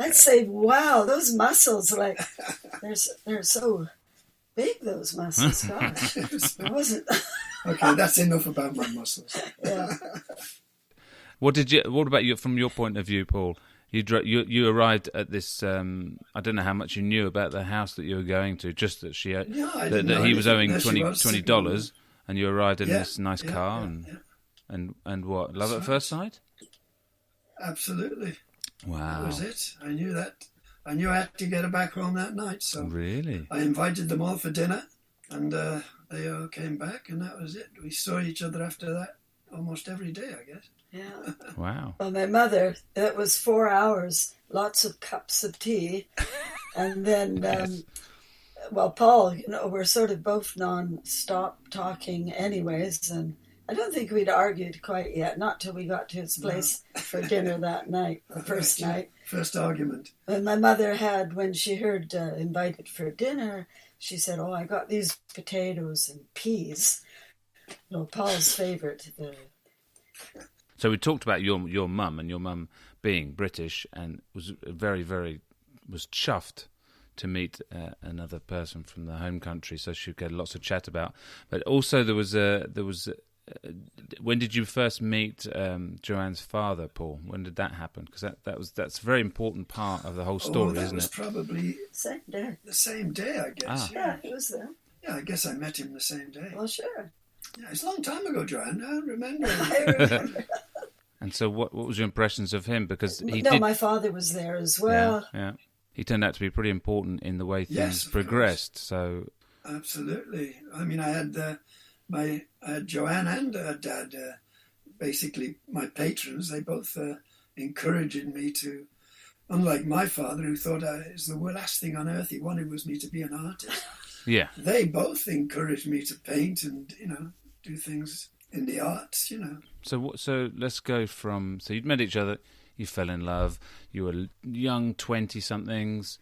I'd say, wow, those muscles, like, they're so big, those muscles. Gosh, it wasn't. Okay, that's enough about my muscles. Yeah. What about you from your point of view, Paul? You arrived at this. I don't know how much you knew about the house that you were going to. Just that that he was owing $20, and you arrived in this nice car, and what? Love at first sight? Absolutely. Wow. That was it. I knew that. I knew I had to get her back home that night. So really, I invited them all for dinner, and they all came back, and that was it. We saw each other after that almost every day, I guess. Yeah. Wow. Well, my mother, it was 4 hours, lots of cups of tea. And then, Yes. Well, Paul, we're sort of both non-stop talking anyways. And I don't think we'd argued quite yet, not till we got to his place for dinner that night, the first night. First argument. And my mother had, when she heard invited for dinner, she said, I got these potatoes and peas. Paul's favorite. So we talked about your mum, and your mum being British, and was was chuffed to meet another person from the home country, so she could get lots of chat about. But also there was when did you first meet Joanne's father, Paul? When did that happen? Because that's a very important part of the whole story, isn't it? That was probably same day. The same day, I guess. Yeah, he was there. Yeah, I guess I met him the same day. Well, sure. Yeah, it's a long time ago, Joanne. I don't remember. I remember. And so what was your impressions of him? Because my father was there as well. Yeah. He turned out to be pretty important in the way things progressed. Course. So absolutely. I mean, I had Joanne and her dad, basically my patrons. They both encouraged me to, unlike my father, who thought it was the last thing on earth he wanted was me to be an artist. Yeah. They both encouraged me to paint and, do things in the arts, So let's go from, so you'd met each other, you fell in love, you were young 20-somethings,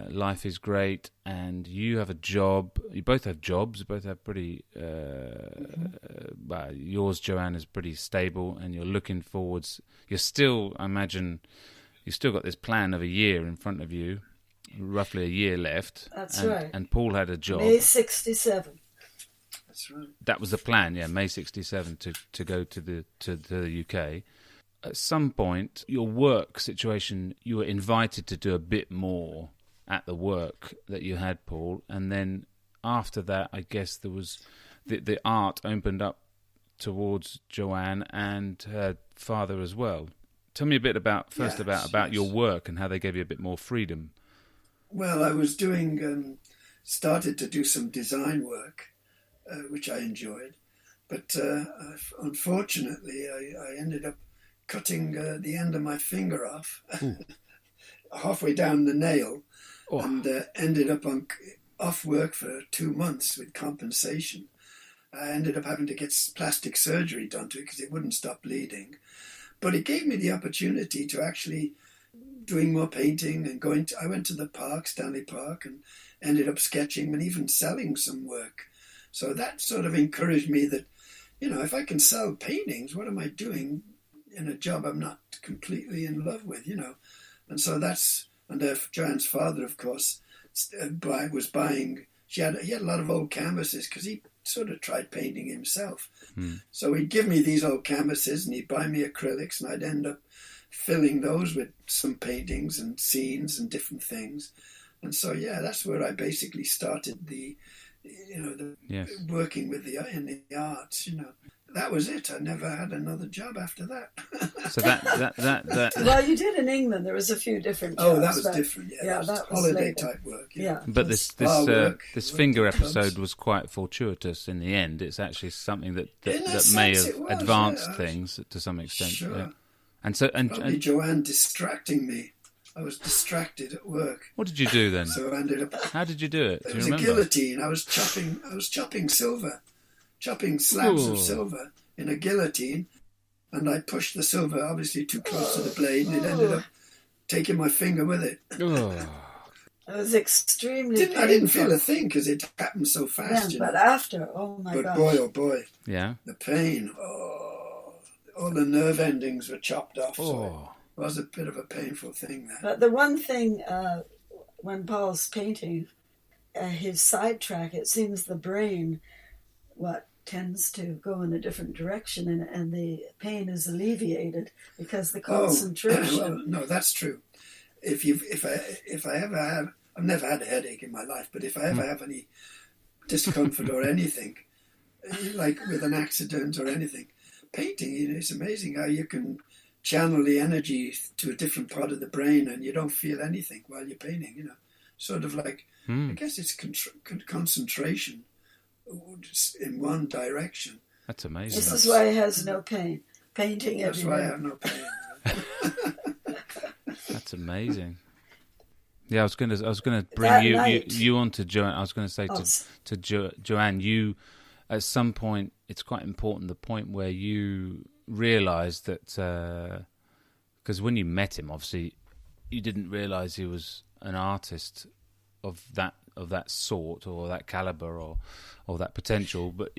life is great, and you have a job, you both have jobs, you both have pretty, yours, Joanne, is pretty stable, and you're looking forwards, you're still, I imagine, you've still got this plan of a year in front of you, roughly a year left. That's right. And Paul had a job. May 67. That's right. That was the plan, May 67 to go to the UK. At some point, your work situation, you were invited to do a bit more at the work that you had, Paul. And then after that, I guess there was the art opened up towards Joanne and her father as well. Tell me a bit about your work and how they gave you a bit more freedom. Well, I was started to do some design work, which I enjoyed. But unfortunately, I ended up cutting the end of my finger off halfway down the nail and ended up off work for 2 months with compensation. I ended up having to get plastic surgery done to it because it wouldn't stop bleeding. But it gave me the opportunity to actually doing more painting and I went to the park, Stanley Park, and ended up sketching and even selling some work. So that sort of encouraged me that, if I can sell paintings, what am I doing in a job I'm not completely in love with, And so Joanne's father, of course, was buying, he had a lot of old canvases because he sort of tried painting himself. So he'd give me these old canvases and he'd buy me acrylics and I'd end up filling those with some paintings and scenes and different things. And so, that's where I basically started the working with in the arts, That was it. I never had another job after that. So that Well, you did in England. There was a few different jobs. Oh, that was different. Yeah, that was holiday later. Type work. Yeah. But this finger episode was quite fortuitous in the end. It's actually something that may have advanced things to some extent. Sure. Yeah. And so Probably Joanne distracting me. I was distracted at work. What did you do then? So I ended up. How did you do it? It Do was you a remember? guillotine. I was chopping silver, chopping slabs of silver in a guillotine, and I pushed the silver obviously too close to the blade, and it ended up taking my finger with it. It was extremely painful. I didn't feel a thing because it happened so fast. But after, oh my God! gosh. But boy, yeah, the pain. All the nerve endings were chopped off. So was a bit of a painful thing. That. But the one thing, when Paul's painting, his sidetrack, it seems the brain, tends to go in a different direction, and the pain is alleviated because the concentration. Well, no, that's true. If I ever have, I've never had a headache in my life, but if I ever have any discomfort or anything, like with an accident or anything, painting, it's amazing how you can channel the energy to a different part of the brain and you don't feel anything while you're painting, sort of like, I guess it's concentration in one direction. That's amazing. This is why he has no pain. Painting That's everywhere. why I have no pain. That's amazing. Yeah, I was gonna bring you on to Joanne. I was going to say to Joanne, you at some point, it's quite important, the point where you realised that, because when you met him, obviously, you didn't realise he was an artist of that sort or that calibre or that potential, but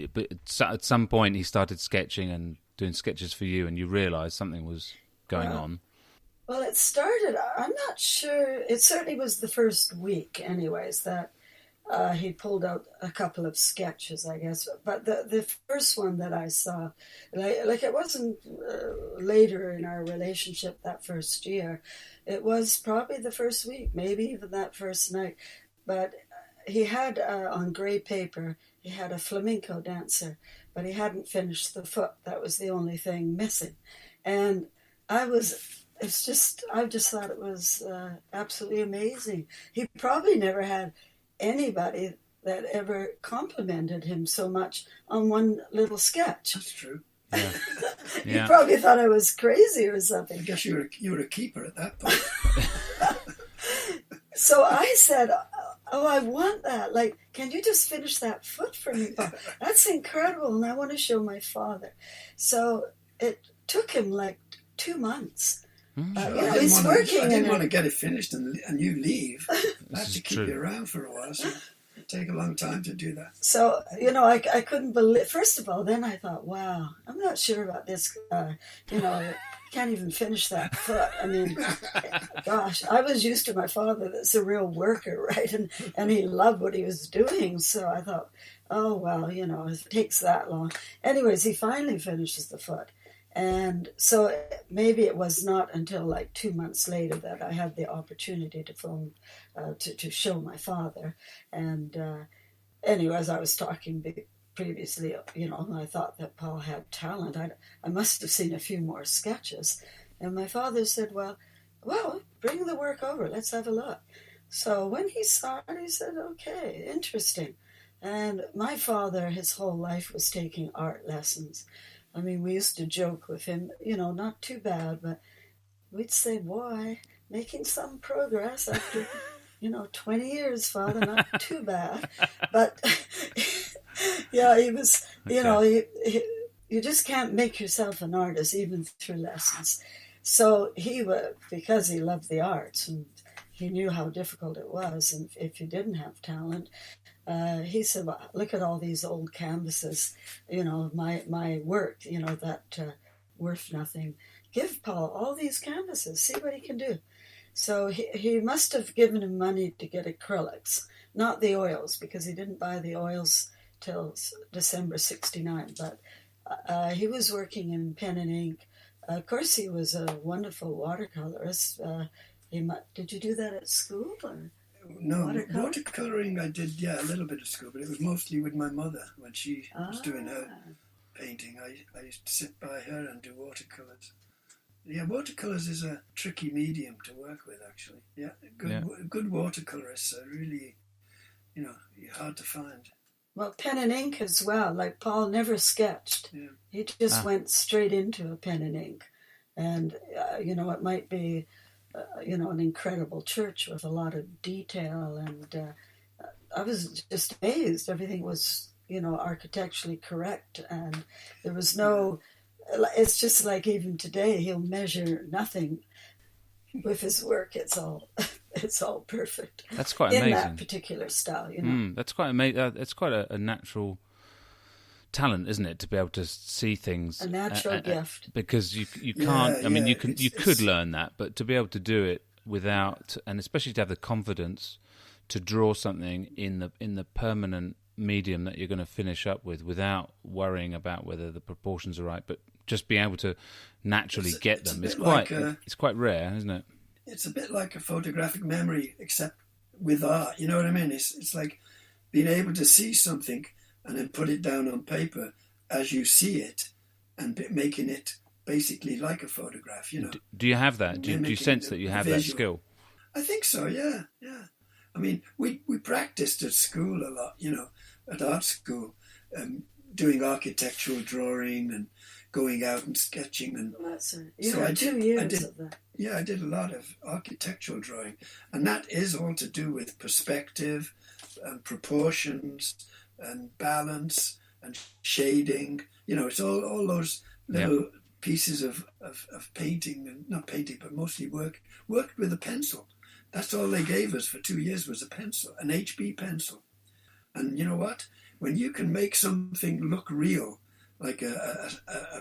at some point he started sketching and doing sketches for you, and you realised something was going on. Well, it started, I'm not sure, it certainly was the first week anyways that he pulled out a couple of sketches, I guess. But the first one that I saw, like it wasn't later in our relationship that first year. It was probably the first week, maybe even that first night. But he had, on grey paper, he had a flamenco dancer, but he hadn't finished the foot. That was the only thing missing. And I just thought it was absolutely amazing. He probably never had anybody that ever complimented him so much on one little sketch. That's true. Yeah. He probably thought I was crazy or something. I guess you were a keeper at that point. So I said, "Oh, I want that. Like, can you just finish that foot for me, Paul? That's incredible, and I want to show my father." So it took him like 2 months. He's working. I didn't want to get it finished and you leave. I had to keep true. you around for a while, so it'd take a long time to do that. So, I couldn't believe, first of all, then I thought, wow, I'm not sure about this guy. Can't even finish that foot. I mean, gosh, I was used to my father that's a real worker, right? And he loved what he was doing. So I thought, oh, well, if it takes that long. Anyways, he finally finishes the foot. And so maybe it was not until like 2 months later that I had the opportunity to film, to show my father. And anyways, I was talking previously, I thought that Paul had talent. I must have seen a few more sketches. And my father said, well, bring the work over. Let's have a look. So when he saw it, he said, okay, interesting. And my father, his whole life was taking art lessons. I mean, we used to joke with him, not too bad, but we'd say, boy, making some progress after, 20 years, Father, not too bad. But, yeah, he was, you just can't make yourself an artist even through lessons. So because he loved the arts and he knew how difficult it was, and if you didn't have talent, he said, well, look at all these old canvases, my work, that worth nothing. Give Paul all these canvases, see what he can do. So he must have given him money to get acrylics, not the oils, because he didn't buy the oils till December 1969. But he was working in pen and ink. Of course, he was a wonderful watercolorist. Did you do that at school? Or? No, watercolouring I did, a little bit of school, but it was mostly with my mother when she was doing her painting. I used to sit by her and do watercolours. Yeah, watercolours is a tricky medium to work with, actually. Yeah, good watercolourists are really, hard to find. Well, pen and ink as well. Like Paul never sketched. Yeah. He just went straight into a pen and ink. And, it might be... an incredible church with a lot of detail, and I was just amazed. Everything was, architecturally correct, and there was no. It's just like even today, he'll measure nothing with his work. It's all perfect. That's quite amazing in that particular style, That's quite amazing. It's quite a natural talent, isn't it, to be able to see things, a natural gift. because you can't. I mean, yeah, you could learn that, but to be able to do it without, and especially to have the confidence to draw something in the permanent medium that you're going to finish up with, without worrying about whether the proportions are right, but just being able to naturally get them. It's quite rare, isn't it? It's a bit like a photographic memory, except with art. You know what I mean? It's like being able to see something and then put it down on paper as you see it, and making it basically like a photograph. You know. Do you have that? Do you sense that you have that skill? I think so. Yeah. I mean, we practiced at school a lot. You know, at art school, doing architectural drawing and going out and sketching. And so I did 2 years of that. Yeah, I did a lot of architectural drawing, and that is all to do with perspective and proportions and balance and shading. You know, it's all those little pieces of painting, and not painting, but mostly worked with a pencil. That's all they gave us for 2 years, was a pencil, an HB pencil. And you know what? When you can make something look real, like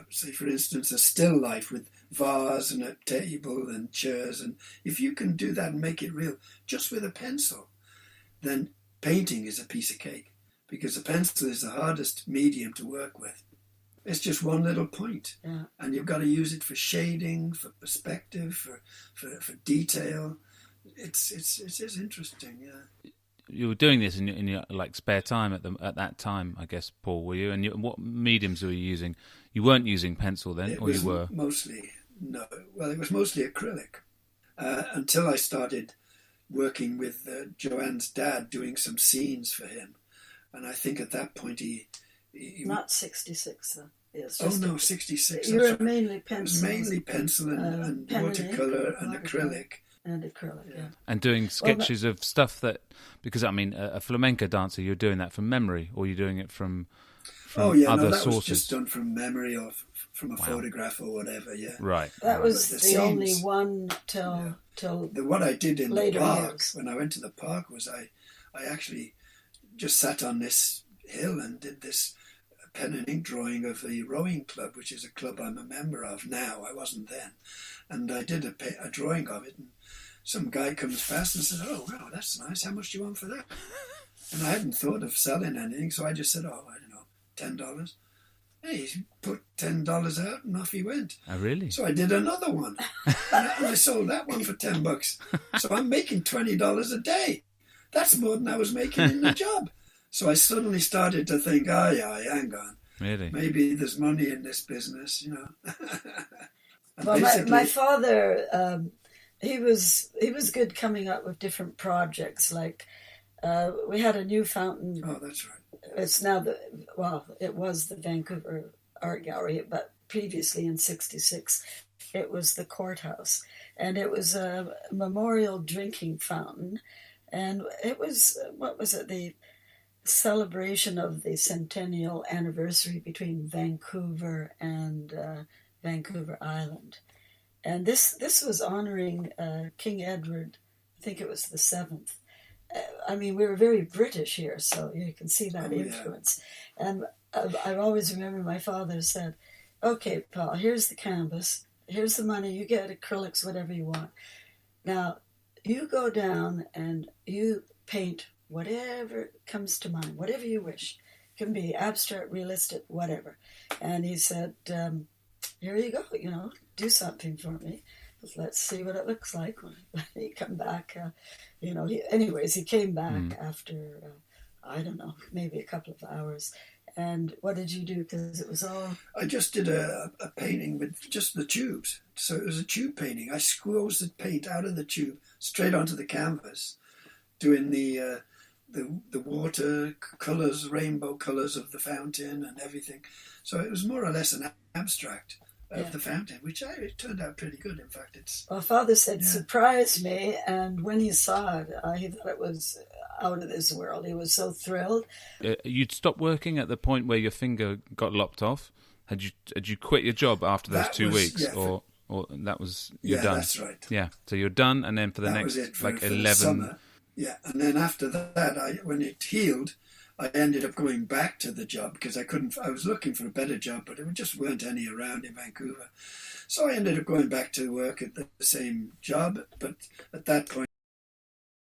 say for instance a still life with vase and a table and chairs, and if you can do that and make it real just with a pencil, then painting is a piece of cake, because a pencil is the hardest medium to work with. It's just one little point, and you've got to use it for shading, for perspective, for detail. It is interesting, yeah. You were doing this in your like spare time at that time, I guess, Paul, were you? And what mediums were you using? You weren't using pencil then, or you were? Mostly, no. Well, it was mostly acrylic until I started working with Joanne's dad, doing some scenes for him. And I think at that point he not 66 though. Yes. Oh no, 66. You were mainly pencil. It was mainly pencil and watercolor and acrylic. And acrylic, yeah. And doing sketches of stuff that, because I mean, a flamenco dancer, you're doing that from memory, or you're doing it from other sources? That was just done from memory, or from a photograph or whatever, yeah. Right. That was the only one till what I did in the park, years. when I went to the park, was I actually just sat on this hill and did this pen and ink drawing of the rowing club, which is a club I'm a member of now. I wasn't then. And I did a drawing of it, and some guy comes past and says, "Oh, wow, that's nice. How much do you want for that?" And I hadn't thought of selling anything, so I just said, "Oh, I don't know, $10. Hey, he put $10 out, and off he went. Oh, really? So I did another one, and I sold that one for $10. So I'm making $20 a day. That's more than I was making in the job. So I suddenly started to think, hang on. Really? Maybe there's money in this business, you know. Well, my father, he was good coming up with different projects. Like we had a new fountain. Oh, that's right. It's now it was the Vancouver Art Gallery, but previously in '66, it was the courthouse, and it was a memorial drinking fountain, and it was the celebration of the centennial anniversary between Vancouver and Vancouver Island. And this was honoring King Edward, I think it was the 7th. I mean, we were very British here, so you can see that influence. Yeah. And I always remember my father said, "Okay, Paul, here's the canvas, here's the money, you get acrylics, whatever you want. Now, you go down and you paint whatever comes to mind, whatever you wish. It can be abstract, realistic, whatever." And he said, "Here you go, do something for me. Let's see what it looks like when you come back." He came back after, I don't know, maybe a couple of hours. And what did you do? Because it was all... I just did a painting with just the tubes. So it was a tube painting. I squeezed the paint out of the tube straight onto the canvas, doing the water colours, rainbow colours of the fountain and everything. So it was more or less an abstract of the fountain, which it turned out pretty good. In fact, Well, Father said, surprised me, and when he saw it, he thought it was out of this world. He was so thrilled. You'd stopped working at the point where your finger got lopped off? Had you quit your job after those 2 weeks? Yeah, or that was, you're done? Yeah, that's right. Yeah, so you're done, and then for the next, for 11... summer. Yeah, and then after that, when it healed, I ended up going back to the job because I was looking for a better job, but there just weren't any around in Vancouver. So I ended up going back to work at the same job, but at that point